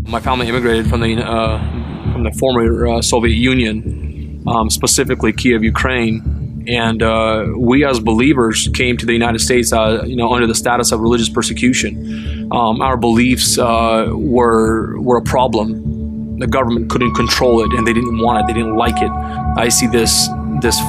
My family immigrated from the former Soviet Union, specifically Kiev, Ukraine, and we as believers came to the United States, under the status of religious persecution. Our beliefs were a problem. The government couldn't control it, and they didn't want it. They didn't like it. I see this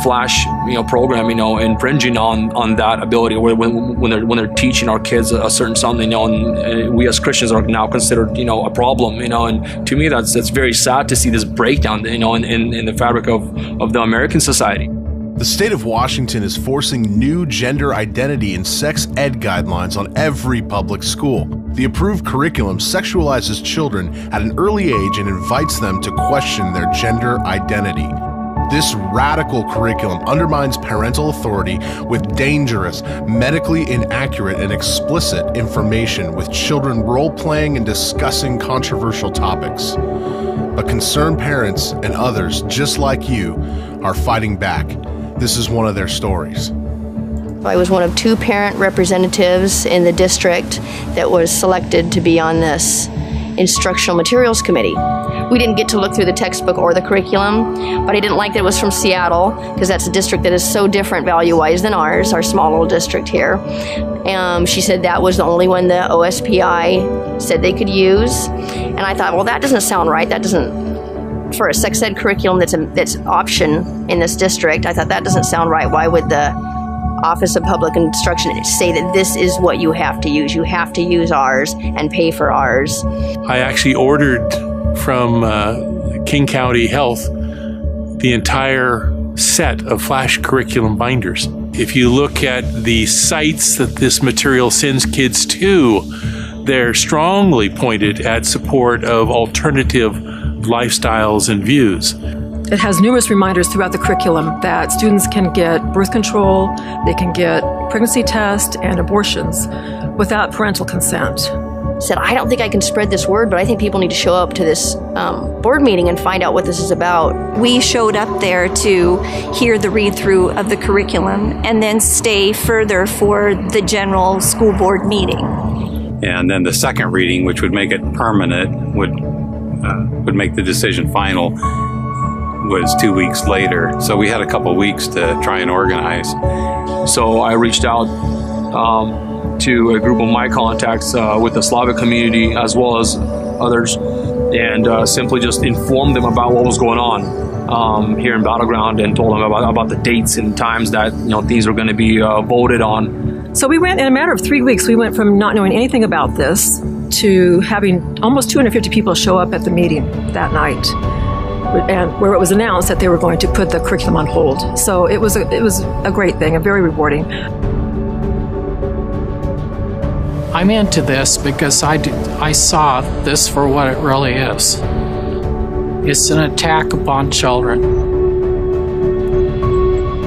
flash, program, infringing on that ability. When they're teaching our kids a certain something, and we as Christians are now considered, a problem, and to me that's very sad to see this breakdown, in the fabric of the American society. The state of Washington is forcing new gender identity and sex ed guidelines on every public school. The approved curriculum sexualizes children at an early age and invites them to question their gender identity. This radical curriculum undermines parental authority with dangerous, medically inaccurate, and explicit information, with children role-playing and discussing controversial topics. But concerned parents and others just like you are fighting back. This is one of their stories. I was one of 2 parent representatives in the district that was selected to be on this instructional materials committee. We didn't get to look through the textbook or the curriculum, but I didn't like that it was from Seattle, because that's a district that is so different value-wise than ours, our small little district here. She said that was the only one the OSPI said they could use. And I thought, well, that doesn't sound right. That doesn't, for a sex ed curriculum that's option in this district, I thought that doesn't sound right. Why would the Office of Public Instruction say that this is what you have to use? You have to use ours and pay for ours. I actually ordered from King County Health the entire set of flash curriculum binders. If you look at the sites that this material sends kids to, they're strongly pointed at support of alternative lifestyles and views. It has numerous reminders throughout the curriculum that students can get birth control, they can get pregnancy tests and abortions without parental consent. Said, I don't think I can spread this word, but I think people need to show up to this board meeting and find out what this is about. We showed up there to hear the read-through of the curriculum and then stay further for the general school board meeting. And then the second reading, which would make it permanent, would make the decision final, was 2 weeks later. So we had a couple weeks to try and organize. So I reached out to a group of my contacts with the Slavic community as well as others, and simply just informed them about what was going on here in Battleground, and told them about the dates and times that these are going to be voted on. So we went, in a matter of 3 weeks, we went from not knowing anything about this to having almost 250 people show up at the meeting that night, and where it was announced that they were going to put the curriculum on hold. So it was a great thing, and very rewarding. I'm into this because I saw this for what it really is. It's an attack upon children.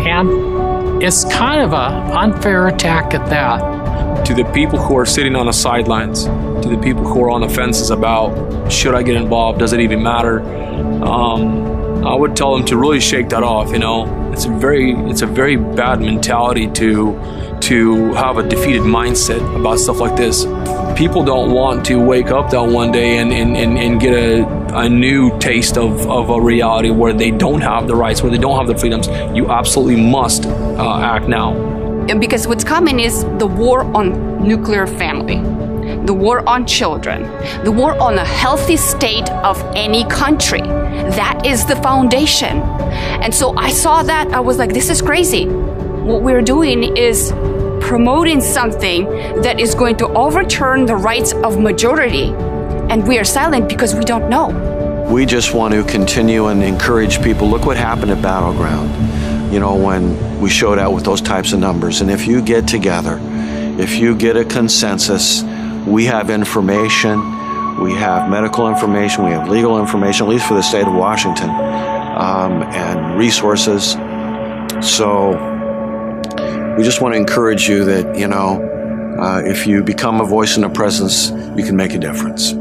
And it's kind of an unfair attack at that. To the people who are sitting on the sidelines, to the people who are on the fences about, should I get involved, does it even matter? I would tell them to really shake that off. It's a very bad mentality to have a defeated mindset about stuff like this. People don't want to wake up that one day and get a new taste of a reality where they don't have the rights, where they don't have the freedoms. You absolutely must act now. Because what's coming is the war on nuclear family, the war on children, the war on a healthy state of any country. That is the foundation. And so I saw that, I was like, this is crazy. What we're doing is promoting something that is going to overturn the rights of majority. And we are silent because we don't know. We just want to continue and encourage people. Look what happened at Battleground, when we showed out with those types of numbers. And if you get together, if you get a consensus, we have information, we have medical information, we have legal information, at least for the state of Washington, and resources. So we just want to encourage you that, if you become a voice and a presence, you can make a difference.